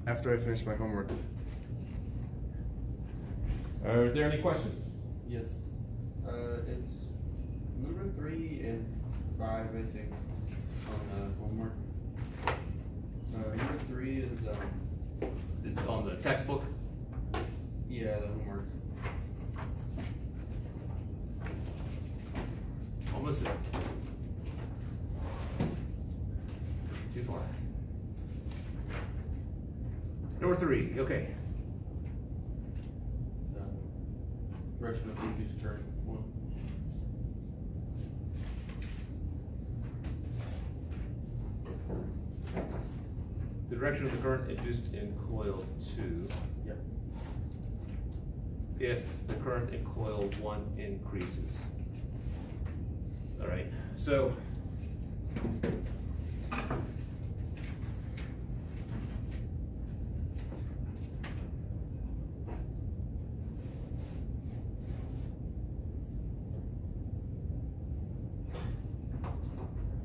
After I finish my homework. Are there any questions? Yes. It's number 3 and 5, I think, on homework. Number 3 is Is it on the textbook? yeah, the homework. Almost there. Too far. Number 3, okay. Direction of induced current 1. The direction of the current induced in coil 2. Yep. If the current in coil 1 increases. All right, so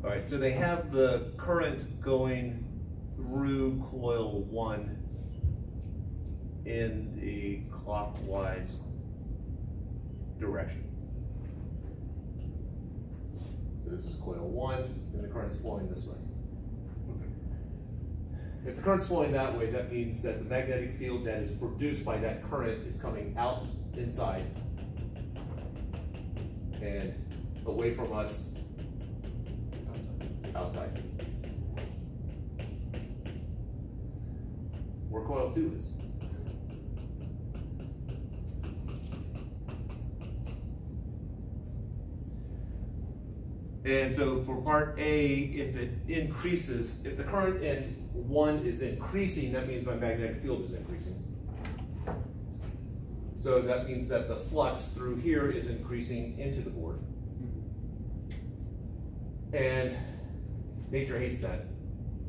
all right, so they have the current going through coil 1 in the clockwise direction. So this is coil 1, and the current's flowing this way. Okay. If the current's flowing that way, that means that the magnetic field that is produced by that current is coming out inside and away from us outside. Where coil 2 is. And so for part A, if it increases, if the current in 1 is increasing, that means my magnetic field is increasing. So that means that the flux through here is increasing into the board. And nature hates that.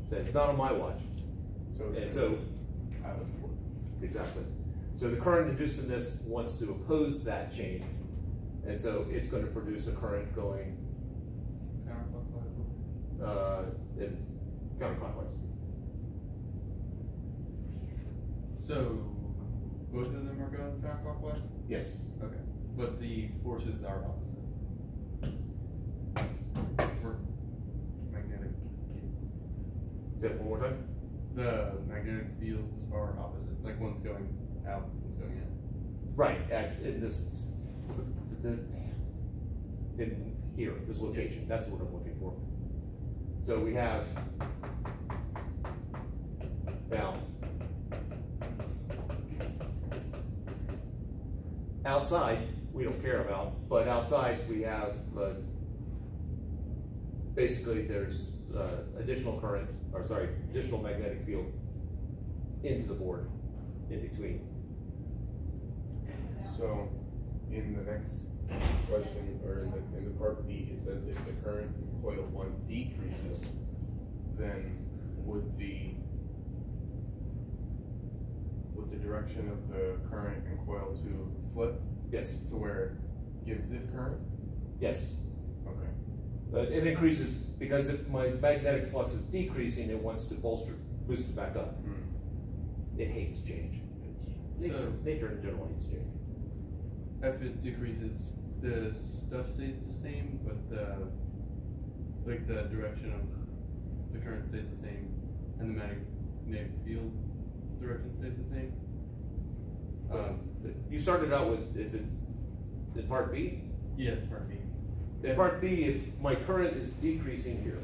So it's not on my watch. So it's out of the board. Exactly. So the current induced in this wants to oppose that change. And so it's going to produce a current going in counterclockwise. So both of them are going counterclockwise? Yes. Okay. But the forces are opposite. For magnetic field. Say it one more time. The magnetic fields are opposite. Like one's going out, one's going in. Right. In this, in here, this location. That's what I'm looking for. So we have now outside we don't care about, but outside we have basically there's additional current, or sorry, additional magnetic field into the board in between. So in the next question, or in the part B, it says if the current in coil 1 decreases, then would the direction of the current in coil 2 flip? Yes. To where it gives it current? Yes. Okay. But it increases because if my magnetic flux is decreasing, it wants to boost it back up. It hates change. Nature in general hates change. If it decreases, the stuff stays the same, but the direction of the current stays the same, and the magnetic field direction stays the same. You started out with if it's in part B? Yes, part B. In part B, if my current is decreasing here,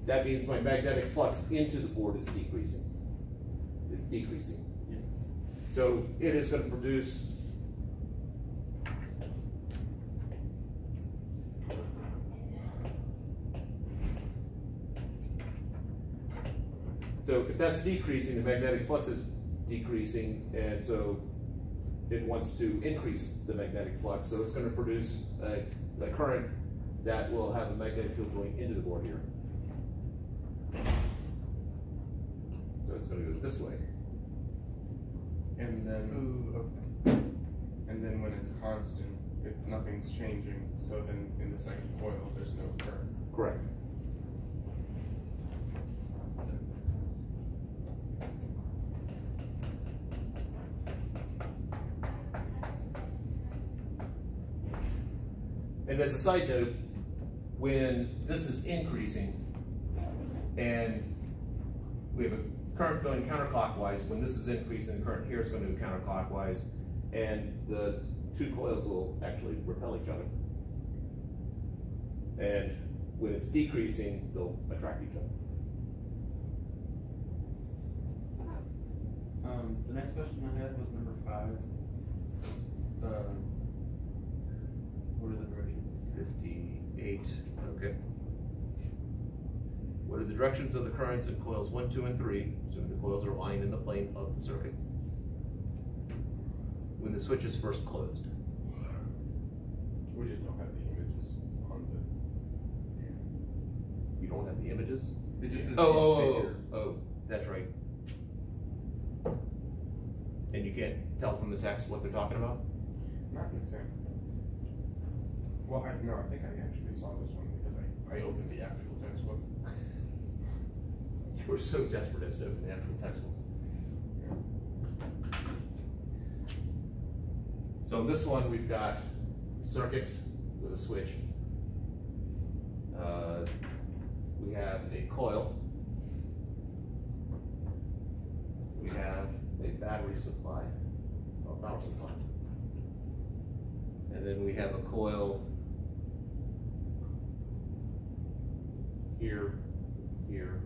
that means my magnetic flux into the board is decreasing. It's decreasing. Yeah. So it is going to produce so if that's decreasing, the magnetic flux is decreasing, and so it wants to increase the magnetic flux. So it's going to produce a current that will have a magnetic field going into the board here. So it's going to go this way. And then, and then when it's constant, if nothing's changing, so then in the second coil, there's no current. Correct. And as a side note, when this is increasing and we have a current going counterclockwise, when this is increasing, the current here is going to go counterclockwise, and the two coils will actually repel each other. And when it's decreasing, they'll attract each other. The next question I had was number 5. What are the directions? 58, okay. What are the directions of the currents in coils 1, 2, and 3, assuming the coils are aligned in the plane of the circuit, when the switch is first closed? We just don't have the images on the. You don't have the images? It just says Oh, that's right. And you can't tell from the text what they're talking about? Not in the same. Well, I think I actually saw this one because I opened the actual textbook. You were so desperate as to open the actual textbook. So in this one, we've got circuit with a switch. We have a coil. We have a battery supply, or power supply. And then we have a coil here, here,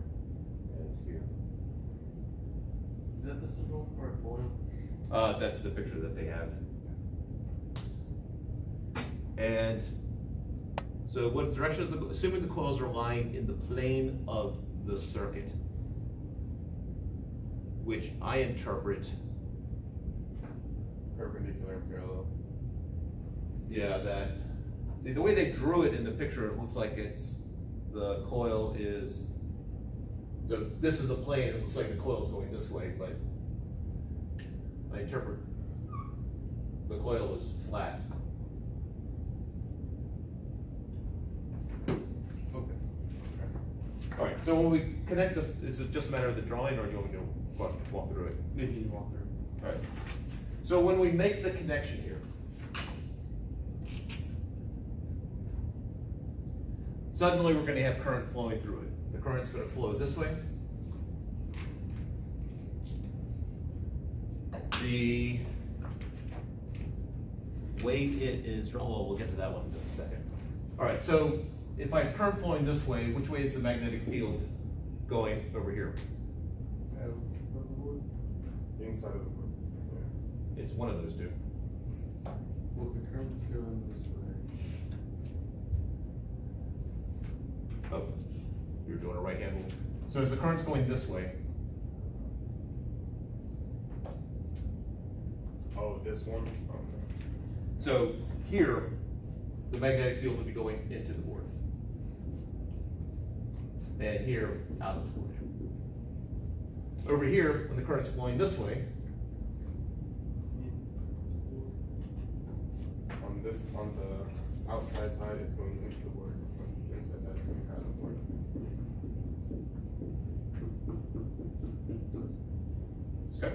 and here. Is that the symbol for a coil? That's the picture that they have. And so what direction is assuming the coils are lying in the plane of the circuit, which I interpret. Perpendicular and parallel. Yeah, that. See, the way they drew it in the picture, it looks like it's, the coil is, so this is the plane, it looks like the coil's going this way, but I interpret the coil is flat. Okay. All right, so when we connect this, is it just a matter of the drawing, or do you want me to walk through it? Maybe you walk through. All right. So when we make the connection here, suddenly we're going to have current flowing through it. The current's going to flow this way. The way it is drawn, well, we'll get to that one in just a second. All right, so if I have current flowing this way, which way is the magnetic field going over here? The inside of the board. It's one of those two. Well, the current's going this way. Oh, you're doing a right hand rule. So as the current's going this way, Oh, this one? Okay. so here, the magnetic field will be going into the board. And here, out of the board. Over here, when the current's flowing this way, On the outside side, it's going into the board. On the inside side, it's going out of the board. okay.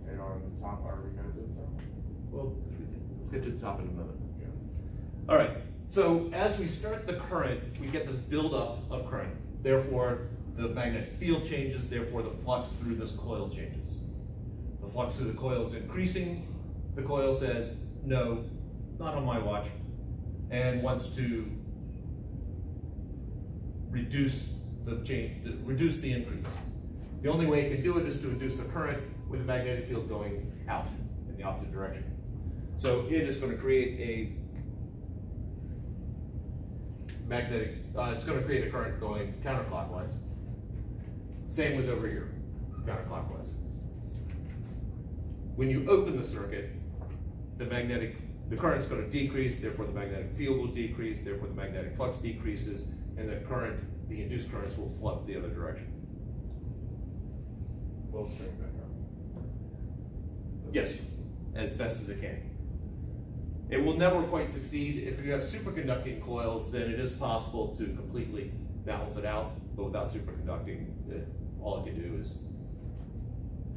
And on the top, are we going to do the top? Well, let's get to the top in a moment. Okay. All right, so as we start the current, we get this buildup of current. Therefore, the magnetic field changes, therefore the flux through this coil changes. The flux through the coil is increasing. The coil says, no, not on my watch, and wants to reduce the change, reduce the increase. The only way it can do it is to induce a current with a magnetic field going out in the opposite direction. So it is going to create a magnetic, it's going to create a current going counterclockwise. Same with over here, counterclockwise. When you open the circuit, the current's going to decrease, therefore the magnetic field will decrease, therefore the magnetic flux decreases, and the induced currents will flood the other direction. We'll string back up. Yes, as best as it can. It will never quite succeed. If you have superconducting coils, then it is possible to completely balance it out, but without superconducting, all it can do is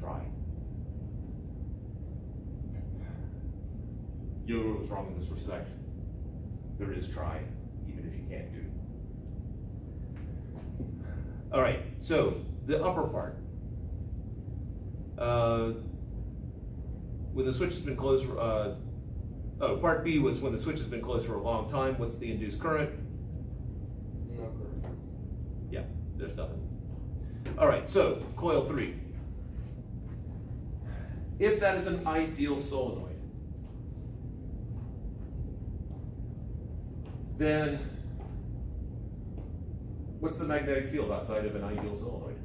try. Yoder was wrong in this respect. there is try, even if you can't do. All right, so the upper part. When the switch has been closed, part B was when the switch has been closed for a long time, what's the induced current? No current. Yeah, there's nothing. All right, so coil 3. If that is an ideal solenoid, then what's the magnetic field outside of an ideal solenoid?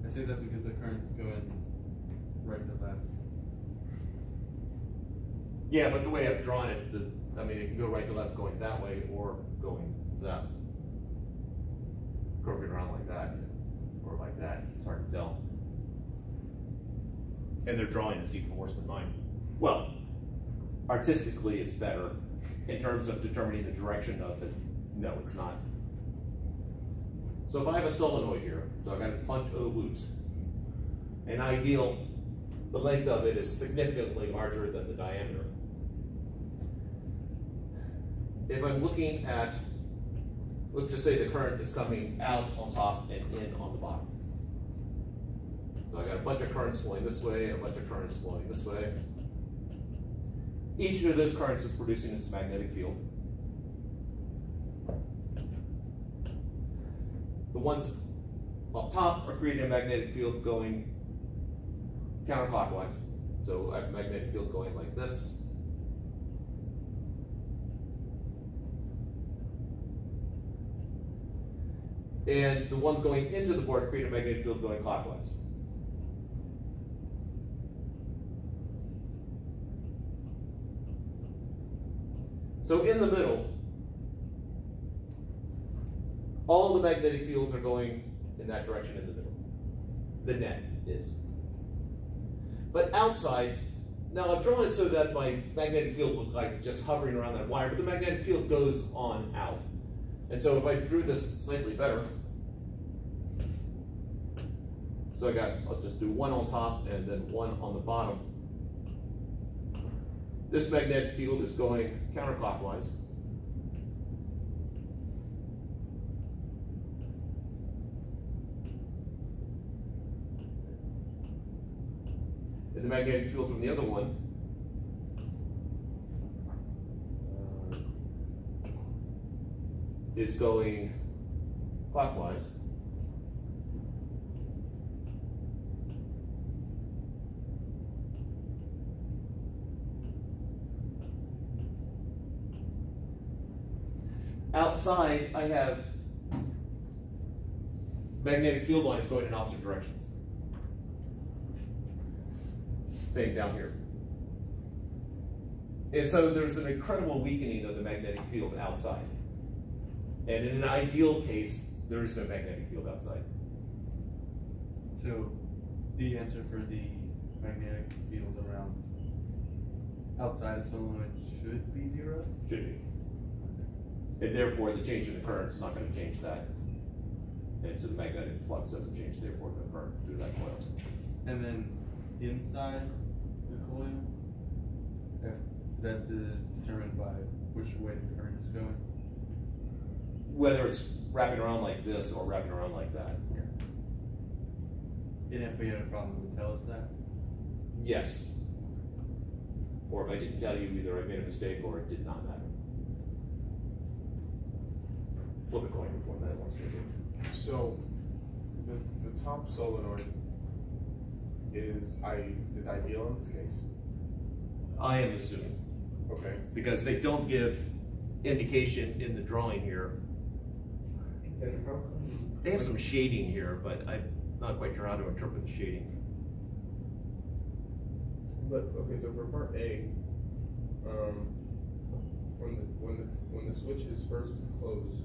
I say that because the current's going right to left. Yeah, but the way I've drawn it, I mean, it can go right to left going that way or going that. Curving around like that or like that. It's hard to tell. And their drawing is even worse than mine. Well, artistically it's better. In terms of determining the direction of it, no, it's not. So if I have a solenoid here, so I've got a bunch of loops. An ideal, the length of it is significantly larger than the diameter. If I'm looking at, let's just say the current is coming out on top and in on the bottom. So I got a bunch of currents flowing this way, a bunch of currents flowing this way. Each of those currents is producing its magnetic field. The ones up top are creating a magnetic field going counterclockwise. So I have a magnetic field going like this. And the ones going into the board create a magnetic field going clockwise. So in the middle, all the magnetic fields are going in that direction in the middle. The net is. But outside, now I've drawn it so that my magnetic field looks like it's just hovering around that wire, but the magnetic field goes on out. And so if I drew this slightly better, so I'll just do one on top and then one on the bottom. This magnetic field is going counterclockwise. And the magnetic field from the other one is going clockwise. Outside, I have magnetic field lines going in opposite directions. Same down here. And so there's an incredible weakening of the magnetic field outside. And in an ideal case, there is no magnetic field outside. So the answer for the magnetic field around outside of solenoid should be 0? Should be. And therefore, the change in the current is not going to change that. And so the magnetic flux doesn't change, therefore, the current through that coil. And then inside the coil, that is determined by which way the current is going. Whether it's wrapping around like this or wrapping around like that. And if we had a problem, it would tell us that? Yes. Or if I didn't tell you, either I made a mistake or it did not matter. Flip a coin before that wants to do. So the top solenoid is ideal in this case. I am assuming. Okay. Because they don't give indication in the drawing here. Then how come They have some shading here, but I'm not quite sure how to interpret the shading. But okay, so for part A, when the switch is first closed,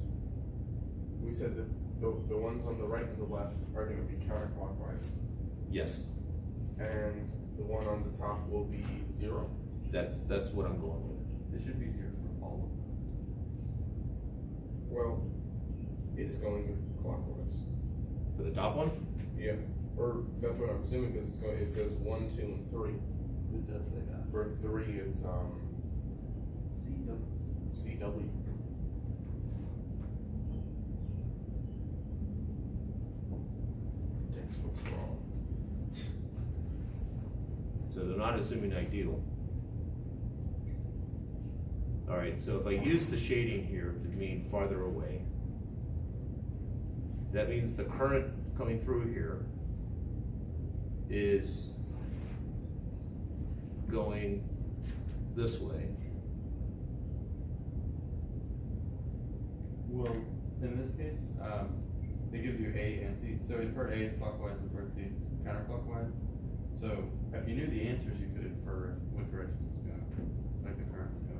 we said that the ones on the right and the left are going to be counterclockwise, Yes. and the one on the top will be 0? That's what I'm going with. It should be 0 for all of them. Well, it's going clockwise. For the top one? Yeah, or that's what I'm assuming, because it's going, it says 1, 2, and 3. It does say that. For 3, it's, CW. CW. The textbook's wrong. So they're not assuming ideal. All right, so if I use the shading here to mean farther away, that means the current coming through here is going this way. Well, in this case, it gives you A and C. So in part A it's clockwise and part C it's counterclockwise. So if you knew the answers, you could infer what direction it's going, like the current's going.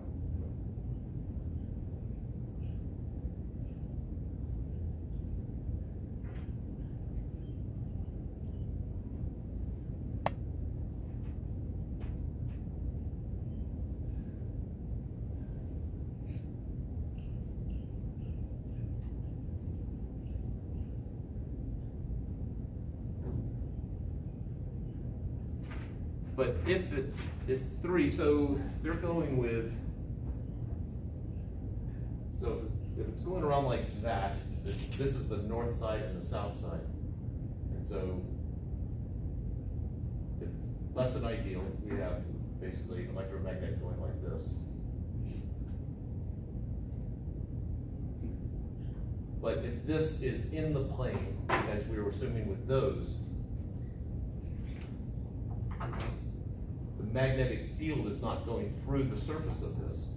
But if 3, so they're going with, so if it's going around like that, this is the north side and the south side. And so if it's less than ideal, we have basically an electromagnet going like this. But if this is in the plane, as we were assuming with those, the magnetic field is not going through the surface of this.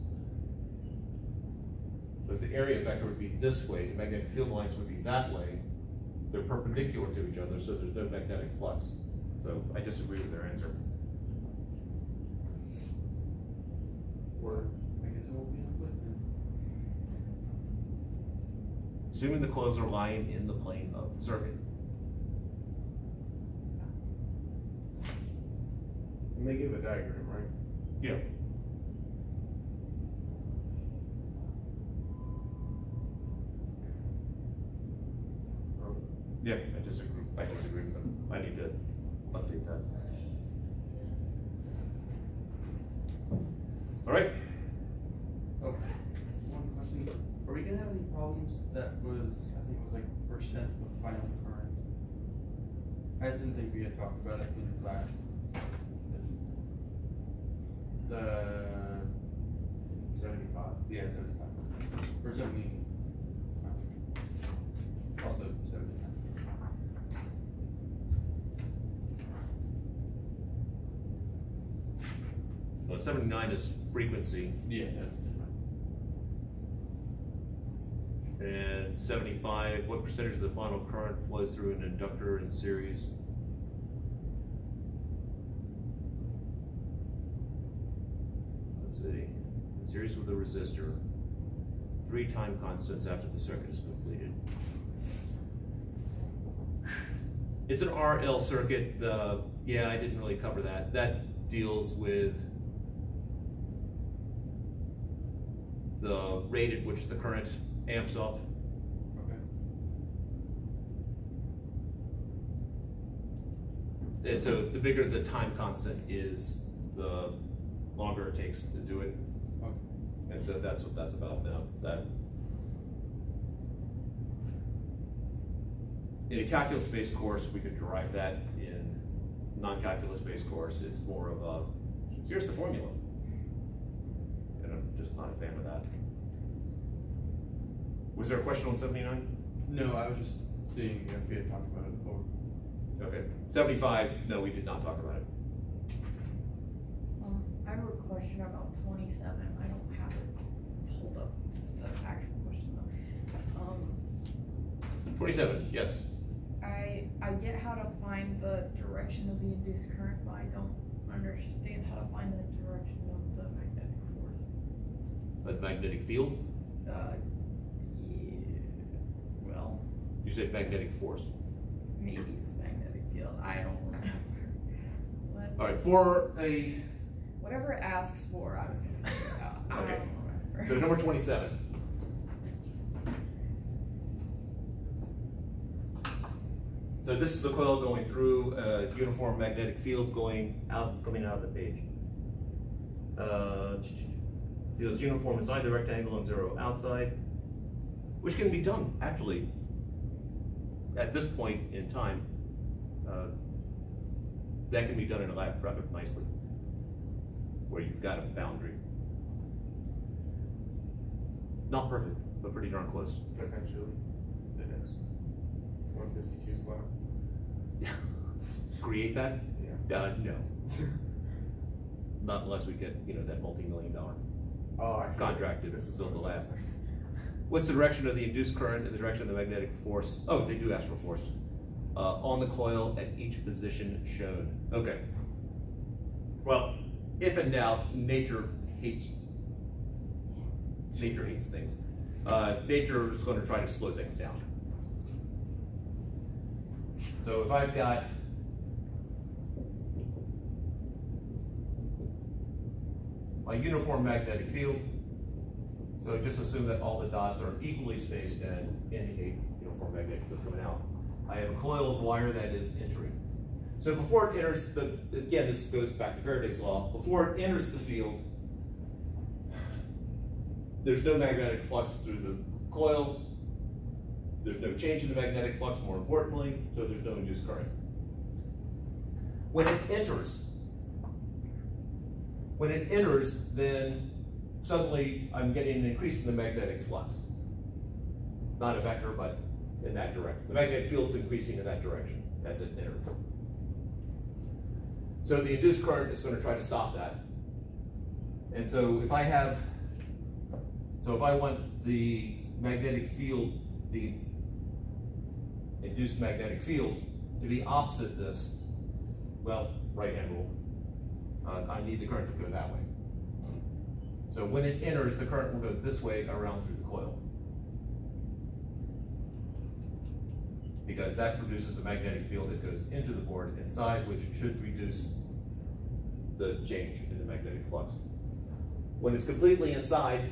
Because the area vector would be this way, the magnetic field lines would be that way. They're perpendicular to each other, so there's no magnetic flux. So I disagree with their answer. Or, I guess it won't be in the quiz then. Assuming the coils are lying in the plane of the circuit. and they give a diagram, right? Yeah. Yeah, I disagree with them. I need to update that. All right. Oh, one question. Are we gonna have any problems that was, I think it was like percent of final current? I just didn't think we had talked about it in class. It's 75. Yeah, 75. Or 70. Also 79. Well, 79 is frequency, Yeah, that's different. and 75, what percentage of the final current flows through an inductor in series? Let's see, in series with a resistor, 3 time constants after the circuit is completed. It's an RL circuit. Yeah, I didn't really cover that. That deals with the rate at which the current amps up. Okay. And so the bigger the time constant is, the longer it takes to do it. Okay. And so that's what that's about now. That in a calculus-based course, we could derive that. In non-calculus-based course, it's more of a, here's the formula. And I'm just not a fan of that. Was there a question on 79? No, I was just seeing if we had talked about it before. Okay. 75, no, we did not talk about it. I have a question about 27. I don't have it pulled up, the actual question though. 27, yes. I get how to find the direction of the induced current, but I don't understand how to find the direction of the magnetic force. The magnetic field? Yeah, well, You said magnetic force. maybe it's magnetic field. I don't remember. All right, for a, Whatever it asks for, I was gonna figure it out. I Okay. don't remember. so number 27. So this is a coil going through a uniform magnetic field coming out of the page. Field is uniform inside the rectangle and zero outside, which can be done actually at this point in time. That can be done in a lab rather nicely, where you've got a boundary. Not perfect, but pretty darn close. Potentially, the next 152 slot. Create that? Yeah. No. Not unless we get, you know, that multi-million-dollar Oh, I see. contract to This is build the what it lab. looks like. What's the direction of the induced current and the direction of the magnetic force? Oh, they do ask for force. On the coil at each position shown. Okay. Well, if in doubt, nature hates things. Nature is going to try to slow things down. So if I've got a uniform magnetic field, so just assume that all the dots are equally spaced and indicate uniform magnetic field coming out. I have a coil of wire that is entering. So before it enters again, this goes back to Faraday's law, before it enters the field, there's no magnetic flux through the coil, there's no change in the magnetic flux, more importantly, so there's no induced current. When it enters, then suddenly I'm getting an increase in the magnetic flux. Not a vector, but in that direction. The magnetic field's increasing in that direction as it enters. So the induced current is going to try to stop that. And so if I want the magnetic field, the induced magnetic field, to be opposite this, well, right-hand rule, I need the current to go that way. So when it enters, the current will go this way around through the coil, because that produces a magnetic field that goes into the board inside, which should reduce the change in the magnetic flux. When it's completely inside,